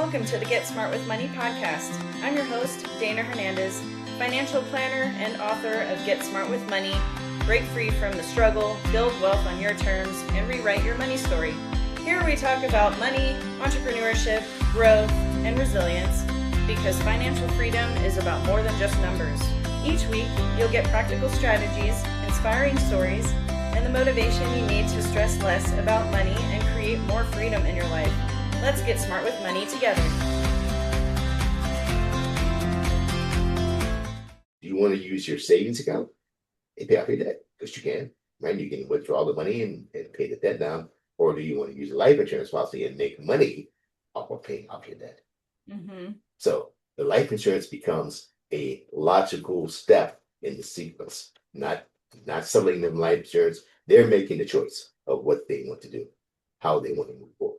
Welcome to the Get Smart with Money podcast. I'm your host, Dana Hernandez, financial planner and author of Get Smart with Money. Break free from the struggle, build wealth on your terms, and rewrite your money story. Here we talk about money, entrepreneurship, growth, and resilience, because financial freedom is about more than just numbers. Each week, you'll get practical strategies, inspiring stories, and the motivation you need to stress less about money and create more freedom in your life. Let's get smart with money together. Do you want to use your savings account and pay off your debt? Because you can, right? You can withdraw the money and pay the debt down. Or do you want to use a life insurance policy and make money off of paying off your debt? Mm-hmm. So the life insurance becomes a logical step in the sequence, not selling them life insurance. They're making the choice of what they want to do, how they want to move forward.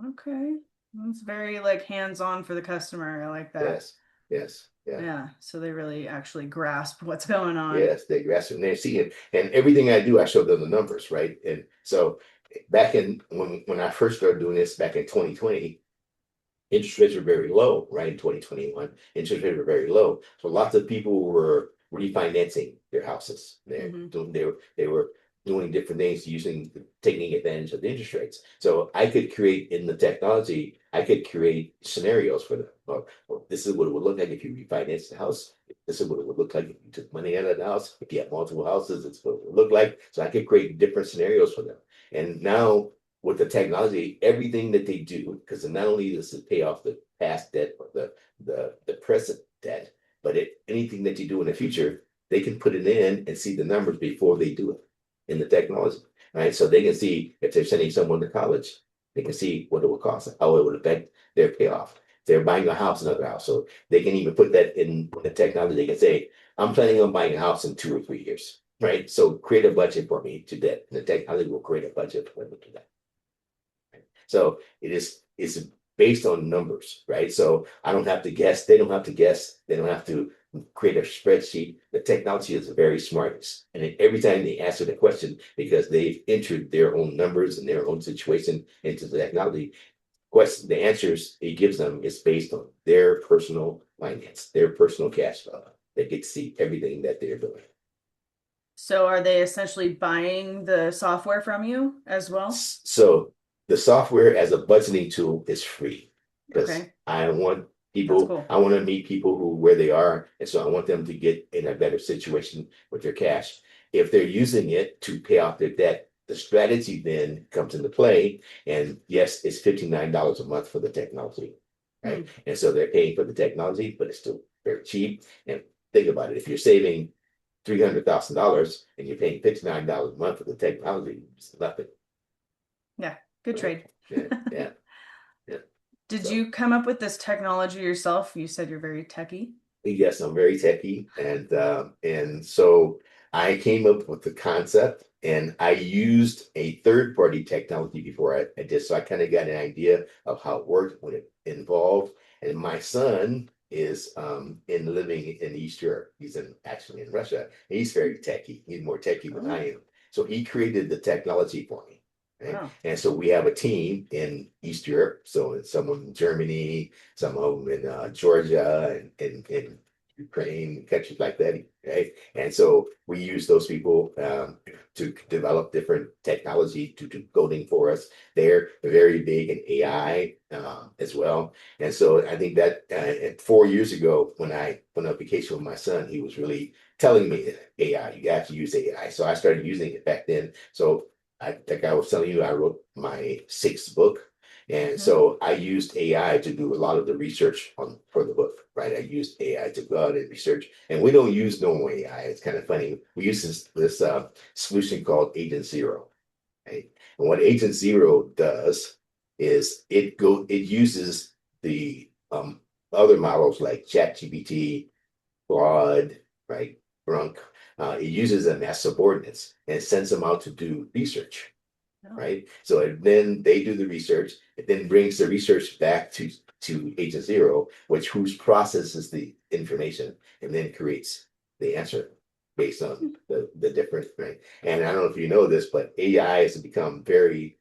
Okay. That's very hands-on for the customer. I like that. Yes. Yeah. So they really actually grasp what's going on. Yes, they grasp and they see it. And everything I do, I show them the numbers, right? And so back in when I first started doing this back in 2020, interest rates were very low, right? In 2021, interest rates were very low. So lots of people were refinancing their houses. They were doing different things, taking advantage of the interest rates. So I could create in the technology, I could create scenarios for them. Well, this is what it would look like if you refinance the house. This is what it would look like if you took money out of the house. If you have multiple houses, it's what it would look like. So I could create different scenarios for them. And now with the technology, everything that they do, because not only does it pay off the past debt or the present debt, but anything that you do in the future, they can put it in and see the numbers before they do it in the technology, right? So they can see if they're sending someone to college, they can see what it would cost, how it would affect their payoff. If they're buying a house, another house, so they can even put that in the technology. They can say, I'm planning on buying a house in 2 or 3 years, right? So create a budget for me to that. And the technology will create a budget for them to do that. So it's based on numbers, right? So I don't have to guess. They don't have to guess. They don't have to create a spreadsheet. The technology is very smart. And every time they answer the question, because they've entered their own numbers and their own situation into the technology, the answers it gives them is based on their personal finance, their personal cash flow. They get to see everything that they're doing. So are they essentially buying the software from you as well? So the software as a budgeting tool is free because Okay. I want people, cool. I want to meet people where they are. And so I want them to get in a better situation with their cash. If they're using it to pay off their debt, the strategy then comes into play. And yes, it's $59 a month for the technology, right? And so they're paying for the technology, but it's still very cheap. And think about it. If you're saving $300,000 and you're paying $59 a month for the technology, it's nothing. Yeah. Good trade. Yeah. Did you come up with this technology yourself? You said you're very techie. Yes, I'm very techie, and so I came up with the concept, and I used a third-party technology before I did, so I kind of got an idea of how it worked, what it involved. And my son is living in East Europe. He's actually in Russia. And he's very techie. He's more techie than I am. So he created the technology for me. Right? Wow. And so we have a team in East Europe. So it's someone in Germany, some of them in Georgia and Ukraine, countries like that. Right? And so we use those people to develop different technology to do coding for us. They're very big in AI as well. And so I think that 4 years ago, when I went on vacation with my son, he was really telling me AI, you got to use AI. So I started using it back then. So like I was telling you, I wrote my 6th book. And so I used AI to do a lot of the research for the book, right? I used AI to go out and research. And we don't use normal AI. It's kind of funny. We use this solution called Agent Zero, right? And what Agent Zero does is it uses the other models like ChatGPT, Claude, right? Grok. It uses them as subordinates and sends them out to do research, right? So then they do the research. It then brings the research back to Agent Zero, whose processes the information and then creates the answer based on the different, right? And I don't know if you know this, but AI has become very,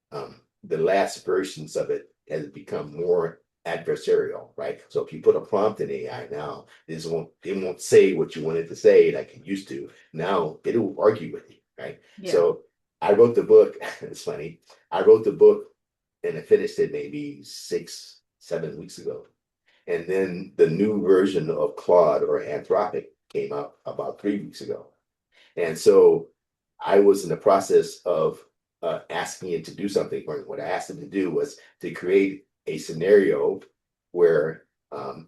the last versions of it has become more adversarial, right? So if you put a prompt in AI now, it won't say what you want it to say like it used to. Now it'll argue with you, right? Yeah. So I wrote the book. It's funny. I wrote the book and I finished it maybe 6, 7 weeks ago. And then the new version of Claude or Anthropic came out about 3 weeks ago. And so I was in the process of asking it to do something for me. What I asked it to do was to create a scenario where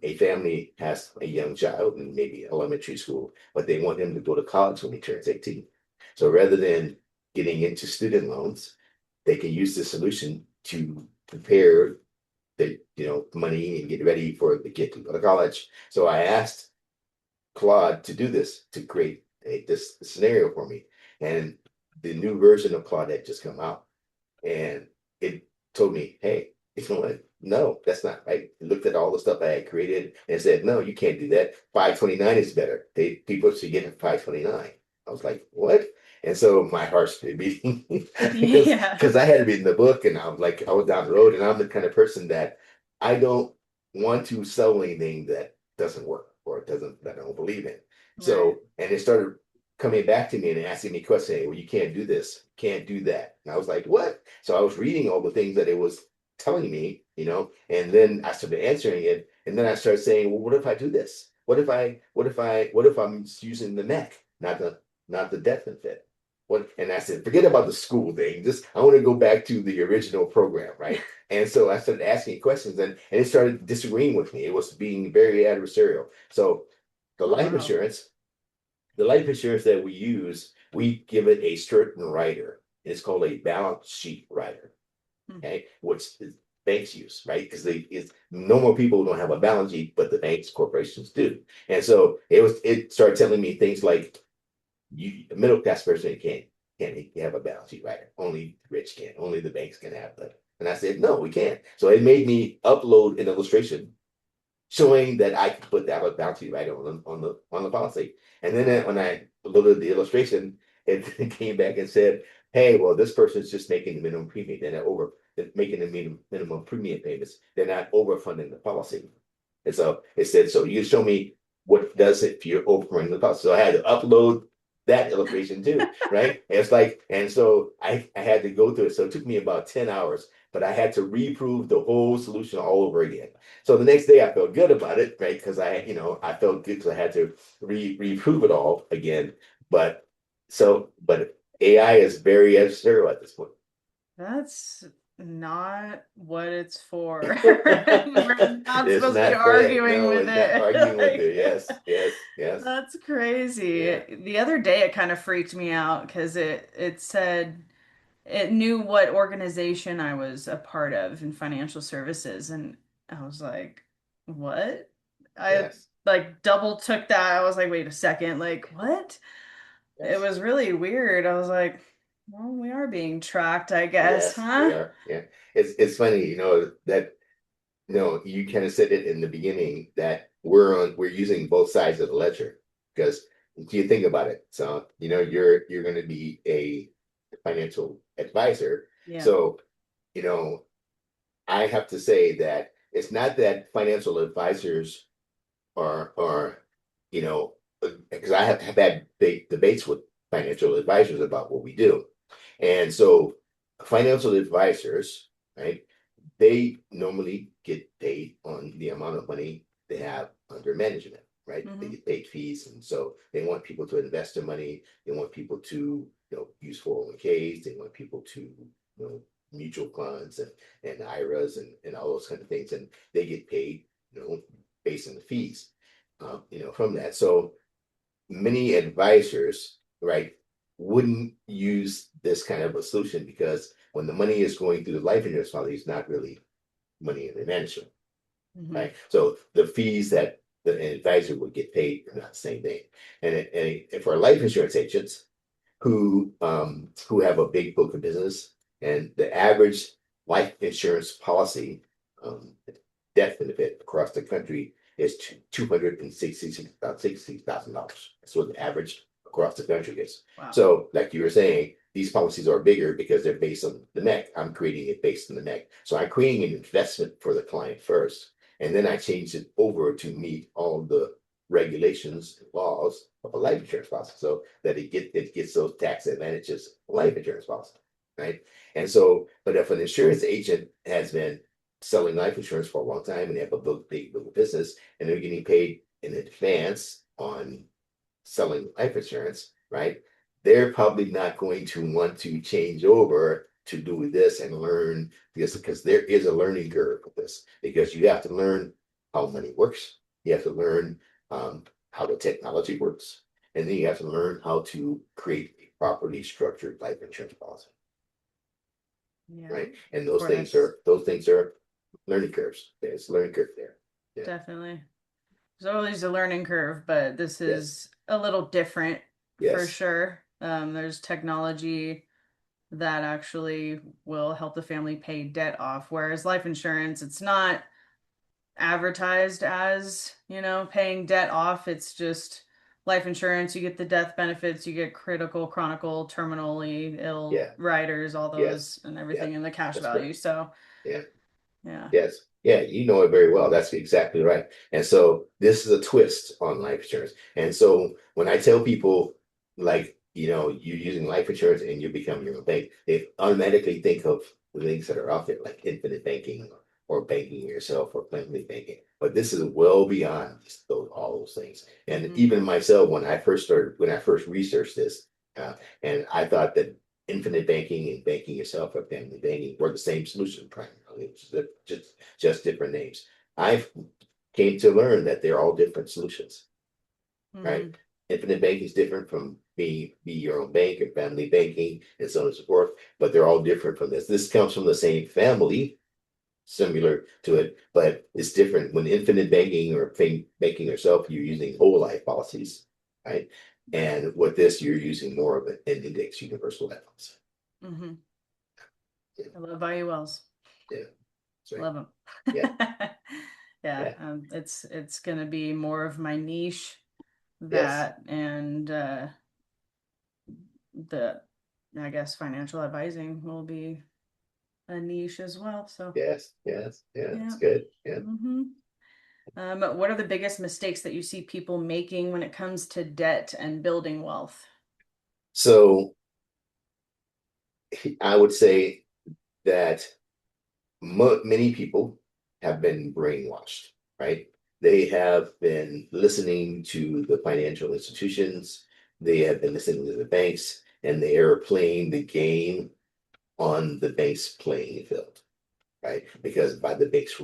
a family has a young child in maybe elementary school, but they want him to go to college when he turns 18. So rather than getting into student loans, they can use the solution to prepare the money and get ready for the kid to go to college. So I asked Claude to do this to create this scenario for me, and the new version of Claude had just come out, and it told me, "Hey, you know what? No, that's not right." It looked at all the stuff I had created and said, "No, you can't do that. 529 is better. People should get 529." I was like, "What?" And so my heart started beating Yeah. because I had read the book and I was down the road, and I'm the kind of person that I don't want to sell anything that doesn't work or it doesn't that I don't believe in. Right. So and it started coming back to me and asking me questions, "Hey, well, you can't do this, can't do that." And I was like, "What?" So I was reading all the things that it was telling me, and then I started answering it, and then I started saying, "Well, what if I do this? What if I'm just using the neck, not the death benefit?" And I said, forget about the school thing. Just I want to go back to the original program, right? And so I started asking questions, and it started disagreeing with me. It was being very adversarial. So the Oh, life wow. insurance, the life insurance that we use, we give it a certain rider. It's called a balance sheet rider, Hmm. okay, which is banks use, right? Because normal people don't have a balance sheet, but the banks, corporations do. And so it started telling me things like a middle class person can't have a balance sheet writer. Only rich can. Only the banks can have that. And I said, no, we can't. So it made me upload an illustration showing that I could put that balance sheet writer on the policy. And then when I loaded the illustration, it came back and said, hey, well, this person is just making the minimum premium. They're making the minimum premium payments. They're not overfunding the policy. And so it said, so you show me what does it if you're overfunding the policy. So I had to upload that illustration too, right? And it's like, and so I had to go through it. So it took me about 10 hours, but I had to reprove the whole solution all over again. So the next day I felt good about it, right? Because I felt good because I had to reprove it all again. But but AI is very adversarial at this point. That's not what it's for. We're not It's supposed to be not for that. arguing No, with it's not arguing with it. it. Yes, yes, yes. That's crazy. Yeah, The other day it kind of freaked me out because it said it knew what organization I was a part of in financial services, and I was like, what? I yes, like double took that. I was like, wait a second, like what? It yes. was really weird. I was like, well, we are being tracked, I guess, Yes, we huh? are. Yeah. It's funny, that you kind of said it in the beginning that we're using both sides of the ledger because if you think about it, so you're going to be a financial advisor. Yeah. So, you know, I have to say that it's not that financial advisors are you know because I have had big debates with financial advisors about what we do. And so financial advisors, right? They normally get paid on the amount of money they have under management, right? They Hmm. get paid fees, and so they want people to invest their money. They want people to, use 401ks. They want people to, mutual funds and IRAs and all those kind of things, and they get paid, based on the fees, from that. So many advisors, right, wouldn't use this kind of a solution because when the money is going through the life insurance policy, it's not really money in the management, Hmm. right? So the fees that the advisor would get paid are not the same thing. And for life insurance agents who have a big book of business, and the average life insurance policy death benefit across the country is $266,000. That's what the average across the country is. Wow. So, like you were saying, these policies are bigger because they're based on the MEC. I'm creating it based on the MEC. So I'm creating an investment for the client first, and then I change it over to meet all the regulations and laws of a life insurance policy, so that it gets those tax advantages of life insurance policy, right? And so, but if an insurance agent has been selling life insurance for a long time and they have a big business and they're getting paid in advance on selling life insurance, right? They're probably not going to want to change over to do this and learn this, because there is a learning curve with this, because you have to learn how money works. You have to learn how the technology works. And then you have to learn how to create a properly structured life insurance policy. Yeah. Right. And Of those things are learning curves. There's a learning curve there. Yeah. Definitely. There's always a learning curve, but this Yes. is a little different for Yes. sure. There's technology that actually will help the family pay debt off, whereas life insurance, it's not advertised as, paying debt off. It's just life insurance. You get the death benefits, you get critical, chronicle, terminally ill Yeah. riders, all Yes. those and everything Yeah. in the cash That's value. correct. So, Yeah. yeah. Yes. Yeah, you know it very well. That's exactly right. And so this is a twist on life insurance. And so when I tell people, like, you're using life insurance and you're becoming your own bank, they automatically think of the things that are out there, like infinite banking or banking yourself or family banking. But this is well beyond all those things. And even myself, when I first researched this, and I thought that infinite banking and banking yourself or family banking were the same solution primarily. It's just different names. I've came to learn that they're all different solutions, right? Infinite banking is different from be your own bank or family banking and so on and so forth, but they're all different from this. This comes from the same family, similar to it, but it's different. When infinite banking or banking yourself, you're using whole life policies, right? And with this, you're using more of an index universal life policy. Mm-hmm. Yeah. I love IULs. Yeah, that's right. Love them. Yeah. Yeah. Yeah. It's gonna be more of my niche, Yes. that and the I guess financial advising will be a niche as well. So Yes. Yes. Yeah. yeah. That's good. Yeah. Mm-hmm. What are the biggest mistakes that you see people making when it comes to debt and building wealth? So I would say that many people have been brainwashed, right? They have been listening to the financial institutions, they have been listening to the banks, and they are playing the game on the bank's playing field, right? Because by the bank's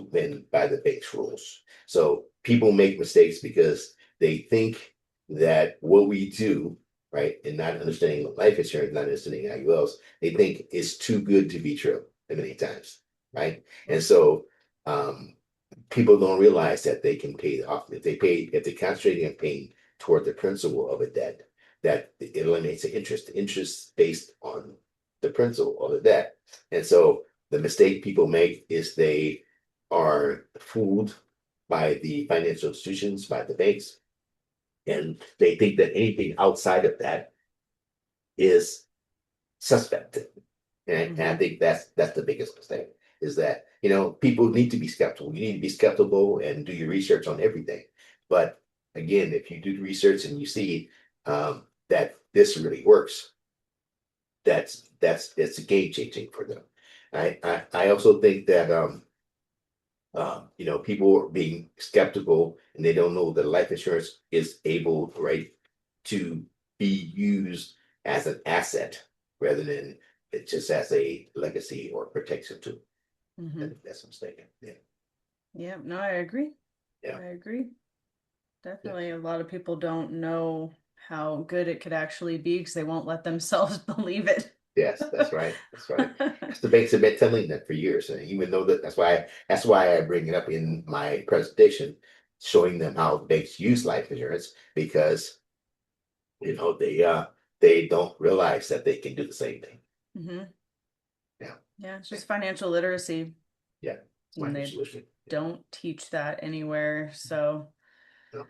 rules. So people make mistakes because they think that what we do, right, and not understanding life insurance, not understanding IULs, they think it's too good to be true many times, right? And so people don't realize that they can pay off if they're concentrating on paying toward the principal of a debt, that it eliminates the interest based on the principal of the debt. And so the mistake people make is they are fooled by the financial institutions, by the banks, and they think that anything outside of that is suspect. And I think that's the biggest mistake, is that people need to be skeptical. You need to be skeptical and do your research on everything. But again, if you do research and you see that this really works, it's a game changing for them. I also think that people are being skeptical and they don't know that life insurance is able, right, to be used as an asset rather than it just as a legacy or protection tool. I think that's a mistake. Yeah. Yeah, no, I agree. Yeah. I agree. Definitely. A lot of people don't know how good it could actually be because they won't let themselves believe it. Yes, that's right. That's right. Because the banks have been telling that for years, and even though that's why I bring it up in my presentation, showing them how banks use life insurance, because they don't realize that they can do the same thing. Mm-hmm. Yeah. Yeah, it's just financial literacy. Yeah. It's my And new they solution. don't teach that anywhere. So No.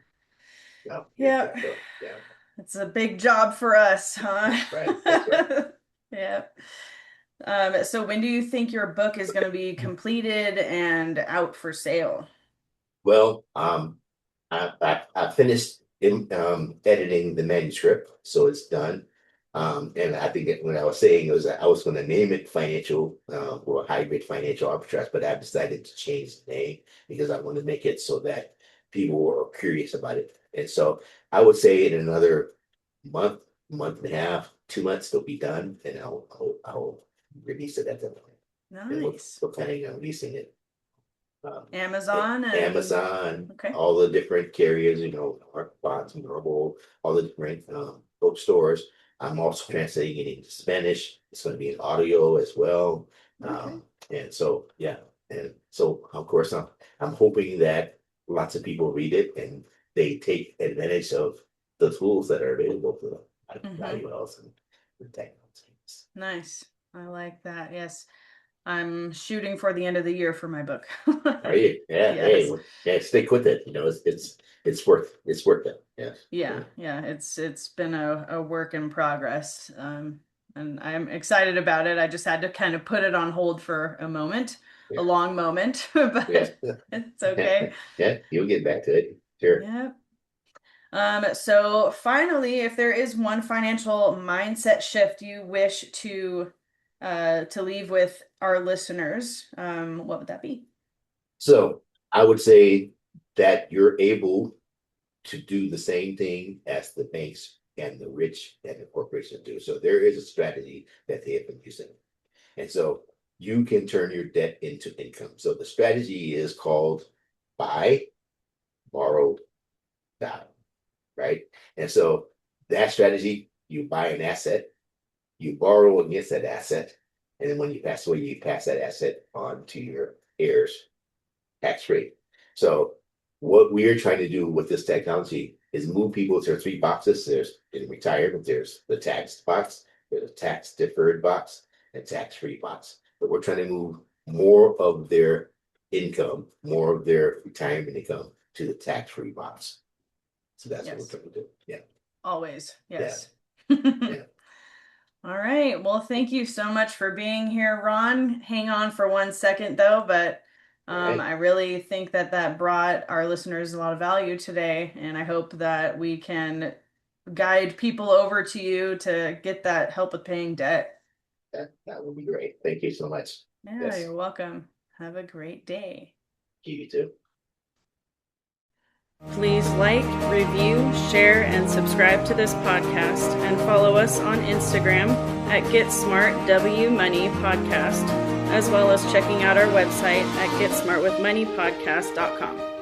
No. yeah, Yeah. it's a big job for us, huh? That's right. That's right. Yeah. So when do you think your book is going to be completed and out for sale? Well, I finished editing the manuscript, so it's done. And I think that what I was saying was that I was going to name it Hybrid Financial Arbitrage, but I've decided to change the name because I want to make it so that people are curious about it. And so I would say in another month, month and a half, 2 months, it'll be done, and I'll release it at that point. And Nice. we're planning on releasing it Amazon and Amazon, okay. all the different carriers, Barnes and Noble, all the different bookstores. I'm also translating it into Spanish. It's going to be in audio as well. Okay. And so, yeah. And so, of course, I'm hoping that lots of people read it and they take advantage of the tools that are available to them, like valuables and the technologies. Nice. I like that. Yes. I'm shooting for the end of the year for my book. Are you? Yeah. Yes. Hey, yeah. Stick with it. It's worth it. Yes. Yeah. It's been a work in progress. And I'm excited about it. I just had to kind of put it on hold for a moment, Yeah. a long moment, but Yeah. it's okay. Yeah. You'll get back to it. Sure. Yeah. So finally, if there is one financial mindset shift you wish to leave with our listeners, what would that be? So I would say that you're able to do the same thing as the banks and the rich and the corporations do. So there is a strategy that they have been using. And so you can turn your debt into income. So the strategy is called buy, borrow, down, right? And so that strategy, you buy an asset, you borrow against that asset, and then when you pass away, you pass that asset on to your heirs tax free. So what we're trying to do with this technology is move people to 3 boxes. There's in retirement, there's the tax box, there's a tax deferred box, and tax free box. But we're trying to move more of their income, more of their retirement income to the tax free box. So that's what we're trying to do. Yeah. Always. Yes. Yeah. All right. Well, thank you so much for being here, Ron. Hang on for 1 second though, but Right. I really think that brought our listeners a lot of value today, and I hope that we can guide people over to you to get that help with paying debt. That would be great. Thank you so much. Yeah, Yes. you're welcome. Have a great day. You too. Please like, review, share, and subscribe to this podcast, and follow us on Instagram at GetSmartWMoney Podcast, as well as checking out our website at GetSmartWithMoneyPodcast.com.